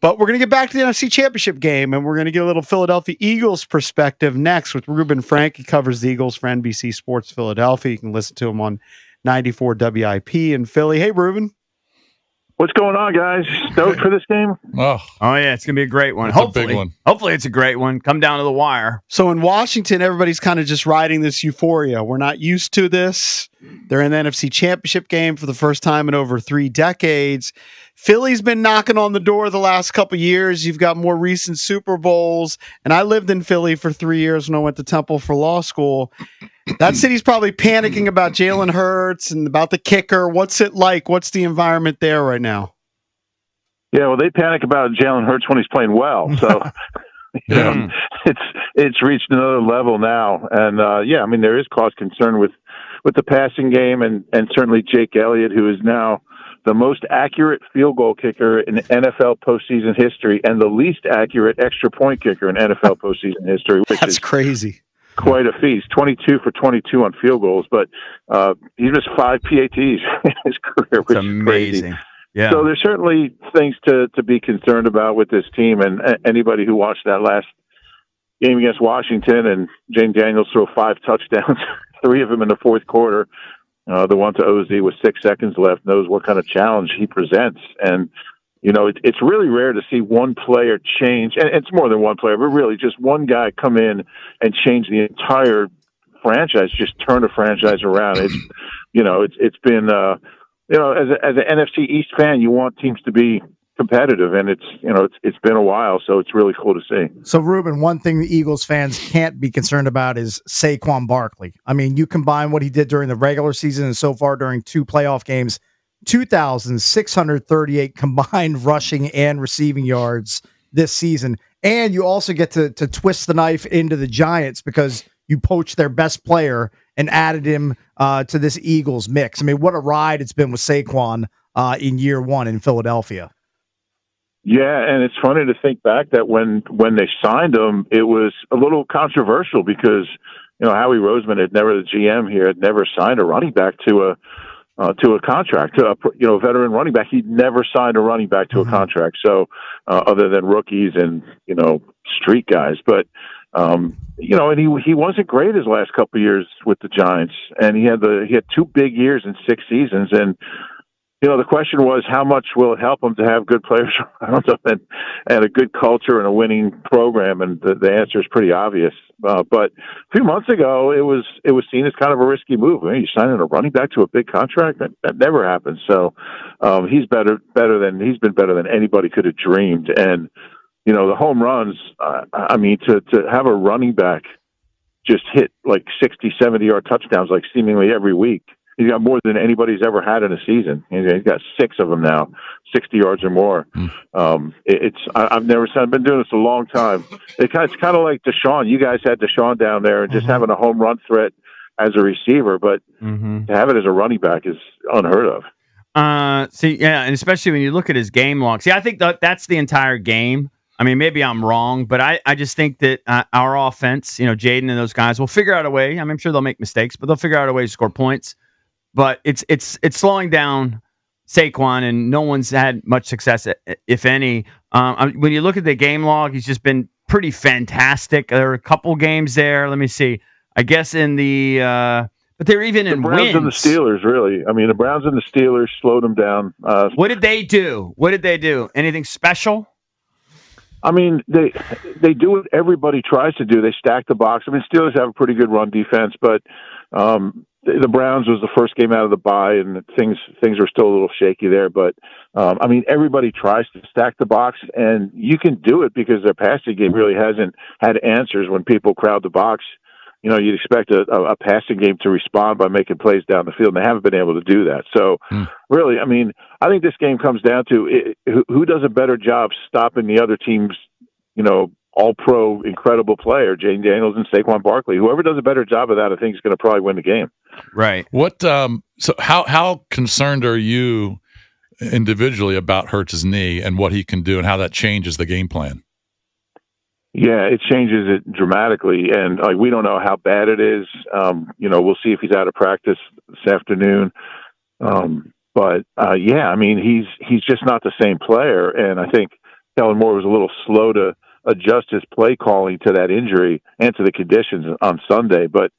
But we're going to get back to the NFC Championship game, and we're going to get a little Philadelphia Eagles perspective next with Reuben Frank. He covers the Eagles for NBC Sports Philadelphia. You can listen to him on 94 WIP in Philly. Hey, Reuben. What's going on, guys? Stoked for this game? Oh yeah, it's going to be a great one. Hopefully, a big one. Hopefully it's a great one. Come down to the wire. So in Washington, everybody's kind of just riding this euphoria. We're not used to this. They're in the NFC Championship game for the first time in over 3 decades. Philly's been knocking on the door the last couple of years. You've got more recent Super Bowls. And I lived in Philly for 3 years when I went to Temple for law school. That city's probably panicking about Jalen Hurts and about the kicker. What's it like? What's the environment there right now? Yeah, well, they panic about Jalen Hurts when he's playing well. So it's reached another level now. And, I mean, there is cause concern with the passing game and certainly Jake Elliott, who is now the most accurate field goal kicker in NFL postseason history and the least accurate extra point kicker in NFL postseason history. Which That's crazy. Quite a feast. 22 for 22 on field goals, but he's missed 5 PATs in his career, which it's amazing. Is crazy. Yeah. So there's certainly things to be concerned about with this team, and anybody who watched that last game against Washington and Jane Daniels throw 5 touchdowns, 3 of them in the fourth quarter, the one to OZ with 6 seconds left, knows what kind of challenge he presents. And, you know, it's really rare to see one player change, and it's more than one player, but really just one guy come in and change the entire franchise, just turn the franchise around. It's been, as an NFC East fan, you want teams to be competitive, and it's been a while, so it's really cool to see. So, Reuben, one thing the Eagles fans can't be concerned about is Saquon Barkley. I mean, you combine what he did during the regular season and so far during 2 playoff games, 2,638 combined rushing and receiving yards this season, and you also get to twist the knife into the Giants because you poached their best player and added him to this Eagles mix. I mean, what a ride it's been with Saquon in year 1 in Philadelphia. Yeah, and it's funny to think back that when they signed him, it was a little controversial because, Howie Roseman the GM here, had never signed a running back to a contract, a veteran running back. He'd never signed a running back to a contract. So, other than rookies and, street guys, but, and he wasn't great his last couple of years with the Giants, and he had 2 big years in 6 seasons. And, the question was, how much will it help him to have good players around him and a good culture and a winning program? And the answer is pretty obvious. But a few months ago, it was seen as kind of a risky move. I mean, you're signing a running back to a big contract? That never happens. So he's been better than anybody could have dreamed. And the home runs. To have a running back just hit like 60, 70-yard touchdowns like seemingly every week. He's got more than anybody's ever had in a season. He's got 6 of them now, 60 yards or more. I've never seen. I've been doing this a long time. It's kind of like Deshaun. You guys had Deshaun down there and just having a home run threat as a receiver, but to have it as a running back is unheard of. And especially when you look at his game log. See, I think that's the entire game. I mean, maybe I'm wrong, but I just think that our offense, Jaden and those guys will figure out a way. I'm sure they'll make mistakes, but they'll figure out a way to score points. But it's slowing down Saquon, and no one's had much success, if any. When you look at the game log, he's just been pretty fantastic. There are a couple games there. Let me see. I guess in but they're even in wins. The Browns and the Steelers, really. I mean, the Browns and the Steelers slowed him down. What did they do? Anything special? I mean, they do what everybody tries to do. They stack the box. I mean, Steelers have a pretty good run defense, but the Browns was the first game out of the bye, and things were still a little shaky there. But everybody tries to stack the box, and you can do it because their passing game really hasn't had answers when people crowd the box. You'd expect a passing game to respond by making plays down the field, and they haven't been able to do that. So, really, I think this game comes down to who does a better job stopping the other team's, all-pro, incredible player, Jane Daniels and Saquon Barkley. Whoever does a better job of that, I think, is going to probably win the game. Right. What? So, how concerned are you individually about Hurts' knee and what he can do, and how that changes the game plan? Yeah, it changes it dramatically, and we don't know how bad it is. We'll see if he's out of practice this afternoon. He's just not the same player, and I think Kellen Moore was a little slow to adjust his play calling to that injury and to the conditions on Sunday. But,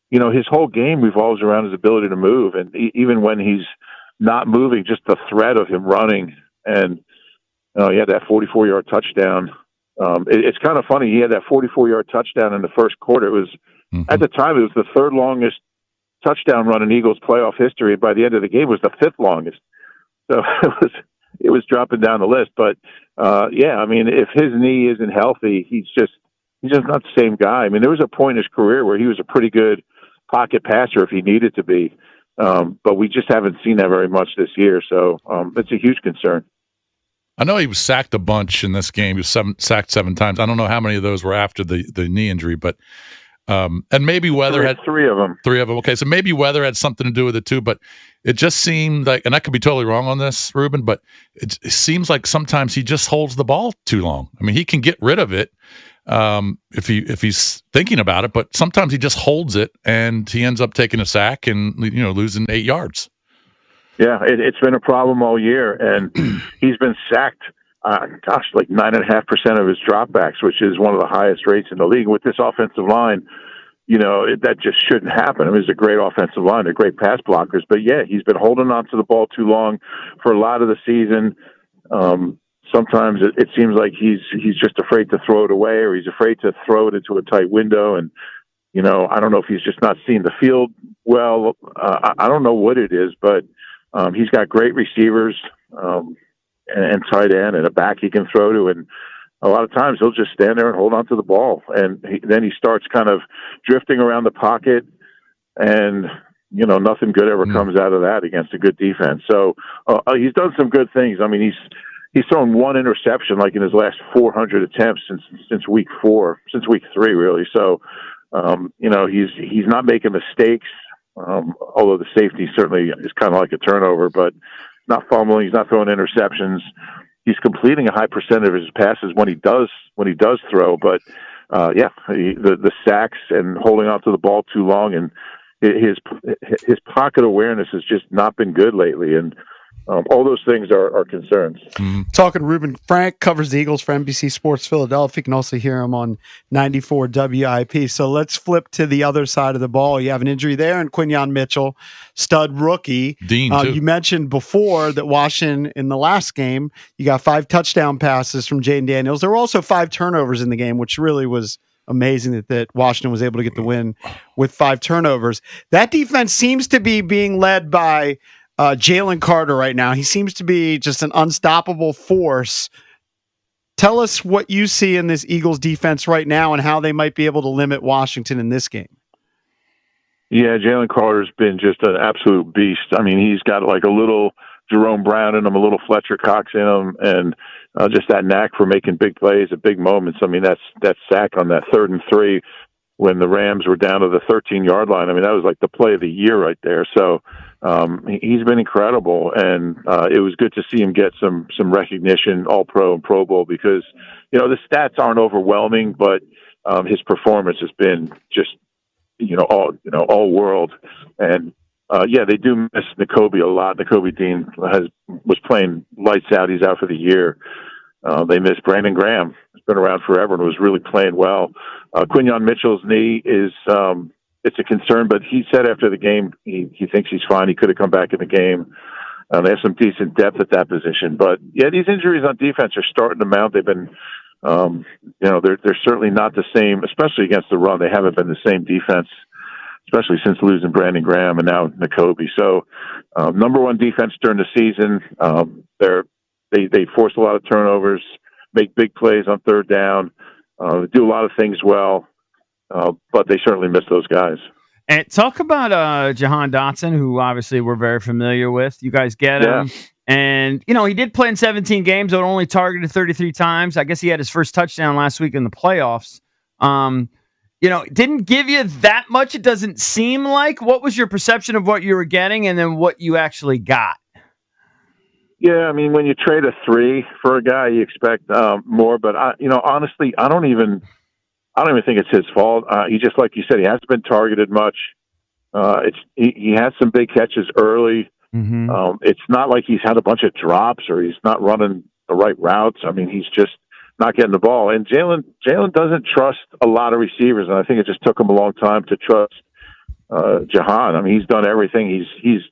his whole game revolves around his ability to move. And even when he's not moving, just the threat of him running. And he had that 44-yard touchdown. It's kind of funny. He had that 44-yard touchdown in the first quarter. It was, at the time, it was the third longest touchdown run in Eagles playoff history. By the end of the game, it was the fifth longest. So it was dropping down the list. But if his knee isn't healthy, he's just not the same guy. I mean, there was a point in his career where he was a pretty good pocket passer if he needed to be. But we just haven't seen that very much this year. So it's a huge concern. I know he was sacked a bunch in this game. He was sacked 7 times. I don't know how many of those were after the knee injury, but and maybe weather had 3 of them. 3 of them. Okay, so maybe weather had something to do with it too. But it just seemed like, and I could be totally wrong on this, Reuben, but it seems like sometimes he just holds the ball too long. I mean, he can get rid of it if he's thinking about it, but sometimes he just holds it and he ends up taking a sack and losing 8 yards. Yeah, it's been a problem all year, and he's been sacked, like 9.5% of his dropbacks, which is one of the highest rates in the league. With this offensive line, that just shouldn't happen. I mean, it's a great offensive line. They're great pass blockers. But, yeah, he's been holding on to the ball too long for a lot of the season. Sometimes it seems like he's just afraid to throw it away, or he's afraid to throw it into a tight window. And, I don't know if he's just not seeing the field well. I don't know what it is, but he's got great receivers and tight end and a back he can throw to. And a lot of times he'll just stand there and hold on to the ball. And then he starts kind of drifting around the pocket, and, nothing good ever comes out of that against a good defense. So he's done some good things. I mean, he's thrown 1 interception like in his last 400 attempts since week 3, really. So, he's not making mistakes. Although the safety certainly is kind of like a turnover, but not fumbling. He's not throwing interceptions. He's completing a high percentage of his passes when he does throw. But the sacks and holding on to the ball too long, and his pocket awareness has just not been good lately. And all those things are concerns. Talking to Reuben Frank, covers the Eagles for NBC Sports Philadelphia. You can also hear him on 94 WIP. So let's flip to the other side of the ball. You have an injury there, and Quinyon Mitchell, stud rookie. Dean, too. You mentioned before that Washington, in the last game, you got 5 touchdown passes from Jaden Daniels. There were also 5 turnovers in the game, which really was amazing that Washington was able to get the win with 5 turnovers. That defense seems to be being led by Jalen Carter right now. He seems to be just an unstoppable force. Tell us what you see in this Eagles defense right now and how they might be able to limit Washington in this game. Yeah, Jalen Carter's been just an absolute beast. I mean, he's got like a little Jerome Brown in him, a little Fletcher Cox in him, and just that knack for making big plays at big moments. I mean, that sack on that 3rd and 3 when the Rams were down to the 13-yard line. I mean, that was like the play of the year right there. So he's been incredible, and it was good to see him get some recognition, All-Pro and Pro Bowl, because the stats aren't overwhelming, but his performance has been just all world. And they do miss Nakobe a lot. Nakobe Dean was playing lights out. He's out for the year. They miss Brandon Graham. He's been around forever and was really playing well. Quinyon Mitchell's knee is it's a concern, but he said after the game he thinks he's fine. He could have come back in the game. They have some decent depth at that position. But, yeah, these injuries on defense are starting to mount. They've been, they're certainly not the same, especially against the run. They haven't been the same defense, especially since losing Brandon Graham and now Nakobe. So, number 1 defense during the season. They force a lot of turnovers, make big plays on 3rd down, do a lot of things well, but they certainly miss those guys. And talk about Janahan Dotson, who obviously we're very familiar with. You guys get him. And, he did play in 17 games, but only targeted 33 times. I guess he had his first touchdown last week in the playoffs. Didn't give you that much, it doesn't seem like. What was your perception of what you were getting and then what you actually got? Yeah, I mean, when you trade a 3 for a guy, you expect more. But honestly, I don't even think it's his fault. He just, like you said, he hasn't been targeted much. He had some big catches early. Mm-hmm. It's not like he's had a bunch of drops or he's not running the right routes. I mean, he's just not getting the ball. And Jalen doesn't trust a lot of receivers, and I think it just took him a long time to trust Jahan. I mean, he's done everything. He's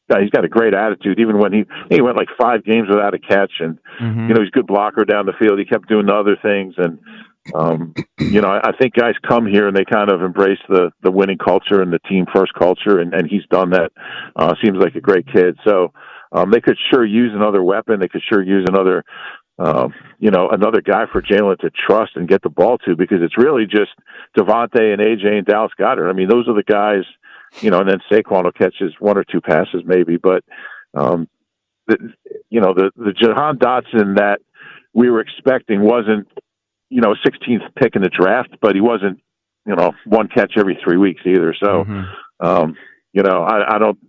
got a great attitude. Even when he went like 5 games without a catch, and he's a good blocker down the field. He kept doing the other things, and I think guys come here and they kind of embrace the winning culture and the team first culture, and he's done that. Seems like a great kid. So they could sure use another weapon. They could sure use another guy for Jalen to trust and get the ball to, because it's really just Devontae and AJ and Dallas Goedert. I mean, those are the guys, and then Saquon will catch his 1 or 2 passes maybe. But, the Janahan Dotson that we were expecting wasn't, 16th pick in the draft, but he wasn't, 1 catch every 3 weeks either. So, I don't,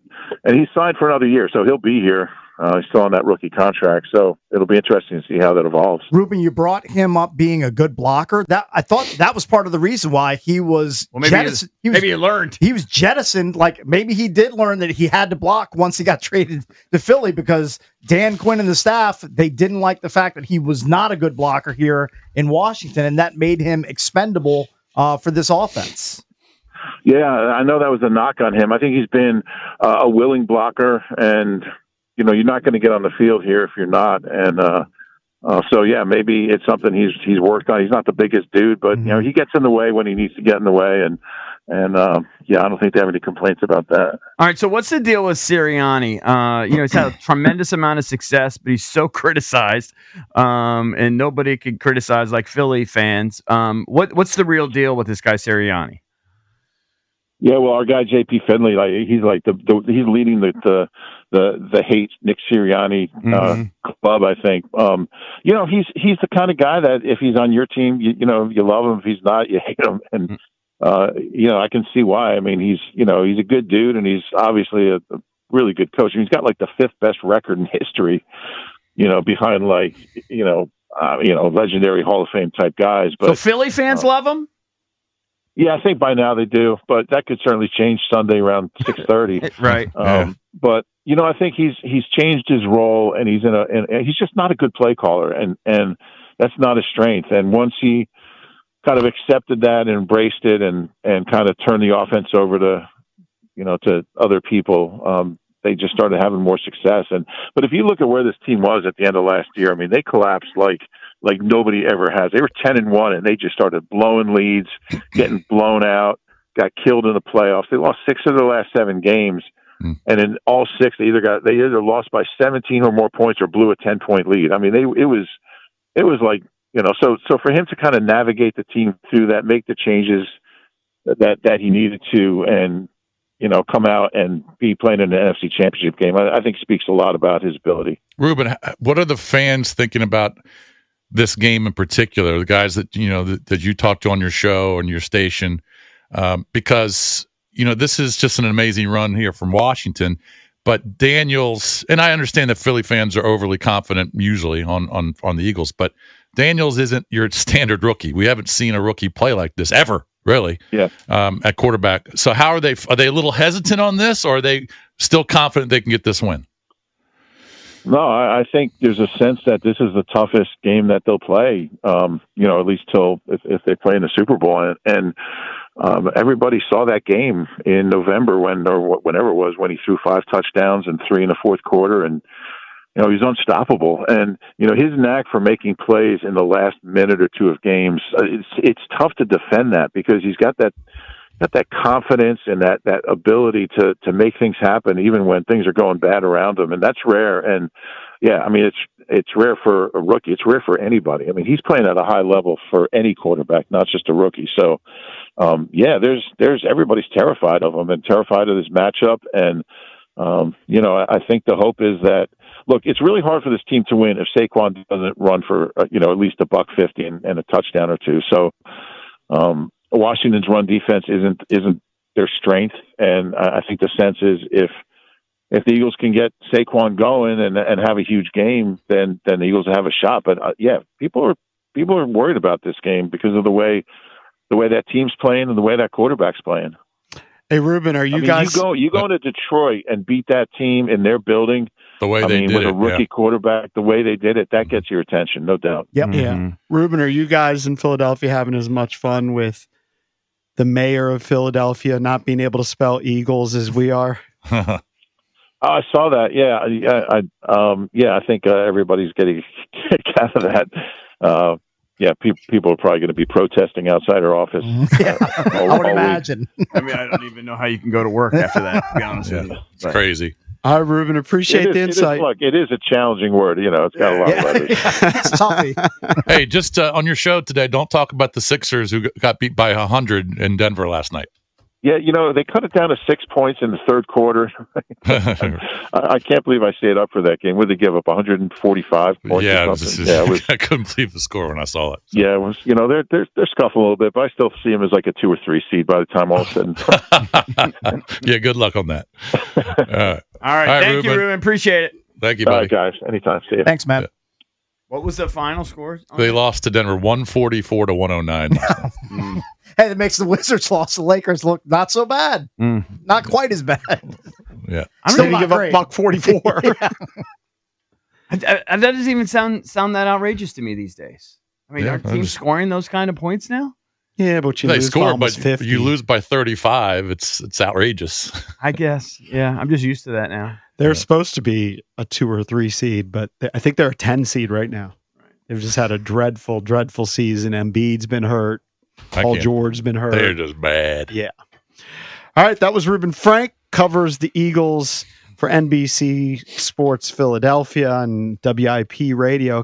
and he's signed for another year, so he'll be here. He's still on that rookie contract, so it'll be interesting to see how that evolves. Reuben, you brought him up being a good blocker. That I thought that was part of the reason why he was jettisoned. Maybe he learned. He was jettisoned. Like, maybe he did learn that he had to block once he got traded to Philly, because Dan Quinn and the staff, they didn't like the fact that he was not a good blocker here in Washington, and that made him expendable for this offense. Yeah, I know that was a knock on him. I think he's been a willing blocker, and you're not going to get on the field here if you're not. And so, yeah, maybe it's something he's worked on. He's not the biggest dude, but, he gets in the way when he needs to get in the way. And I don't think they have any complaints about that. All right, so what's the deal with Serriani? He's had a tremendous amount of success, but he's so criticized, and nobody can criticize like Philly fans. What's the real deal with this guy Serriani? Yeah, well, our guy JP Finley, he's he's leading the hate Nick Sirianni club. I think. He's the kind of guy that if he's on your team, you love him. If he's not, you hate him. And I can see why. I mean, he's a good dude, and he's obviously a really good coach. And he's got the 5th best record in history. Behind legendary Hall of Fame type guys. But so Philly fans love him. Yeah, I think by now they do, but that could certainly change Sunday around 6:30. Right. But I think he's changed his role, and he's just not a good play caller, and that's not a strength. And once he kind of accepted that and embraced it, and kind of turned the offense over to other people, they just started having more success. But if you look at where this team was at the end of last year, I mean, they collapsed like nobody ever has. They were 10-1, and they just started blowing leads, getting blown out, got killed in the playoffs. They lost 6 of their last 7 games, and in all 6, they either lost by 17 or more points or blew a 10-point lead. I mean, it was like, so for him to kind of navigate the team through that, make the changes that he needed to, and come out and be playing in the NFC Championship game, I think speaks a lot about his ability. Reuben, what are the fans thinking about this game in particular, the guys that that you talk to on your show and your station, because this is just an amazing run here from Washington, but Daniels, and I understand that Philly fans are overly confident usually on the Eagles, but Daniels isn't your standard rookie. We haven't seen a rookie play like this ever, really. Yeah. At quarterback. So how are they? Are they a little hesitant on this, or are they still confident they can get this win? No, I think there's a sense that this is the toughest game that they'll play, at least till if they play in the Super Bowl. And everybody saw that game in November whenever it was, when he threw 5 touchdowns and 3 in the fourth quarter. And, he's unstoppable. And, his knack for making plays in the last minute or 2 of games, it's tough to defend that, because he's got that confidence and that ability to make things happen even when things are going bad around him. And that's rare. And yeah, I mean, it's rare for a rookie. It's rare for anybody. I mean, he's playing at a high level for any quarterback, not just a rookie. So, there's everybody's terrified of him and terrified of this matchup. And, I think the hope is that, look, it's really hard for this team to win if Saquon doesn't run for, at least $150 and a touchdown or 2. So, Washington's run defense isn't their strength, and I think the sense is if the Eagles can get Saquon going and have a huge game, then the Eagles have a shot. But people are worried about this game because of the way that team's playing and the way that quarterback's playing. Hey, Reuben, are you guys? You go into Detroit and beat that team in their building. The way I they mean, did with it, a rookie quarterback, the way they did it, that gets your attention, no doubt. Yep. Yeah. Ruben, are you guys in Philadelphia having as much fun with the mayor of Philadelphia not being able to spell Eagles as we are? I saw that. I think everybody's getting a kick out of that. People are probably going to be protesting outside our office. Yeah, I would imagine. I mean, I don't even know how you can go to work after that, to be honest with you. It's crazy. All right, Ruben, appreciate the insight. It is a challenging word. It's got a lot of letters. It's toughy. Hey, just on your show today, don't talk about the Sixers who got beat by 100 in Denver last night. Yeah, they cut it down to 6 points in the third quarter. I can't believe I stayed up for that game. Would they give up 145 points? Yeah, or I couldn't believe the score when I saw it. So. Yeah, it was. They're scuffling a little bit, but I still see them as like a 2 or 3 seed by the time all said and done. Yeah, good luck on that. All right, thank you, Reuben. Appreciate it. Thank you, all buddy. right, guys. Anytime. See you. Thanks, man. Yeah. What was the final score? They lost to Denver 144 to 109. Hey, that makes the Wizards loss. The Lakers look not so bad. Not quite as bad. Yeah. Still I'm not going to give up great. buck 44. That doesn't even sound that outrageous to me these days. I mean, Yeah, aren't teams scoring those kind of points now? Yeah, but you They lose scored, almost but 50. you lose by 35. It's outrageous. I guess. Yeah, I'm just used to that now. They're supposed to be a 2 or 3 seed, but I think they're a 10 seed right now. They've just had a dreadful, dreadful season. Embiid's been hurt. Paul George's been hurt. They're just bad. Yeah. All right, that was Reuben Frank, covers the Eagles for NBC Sports Philadelphia and WIP Radio.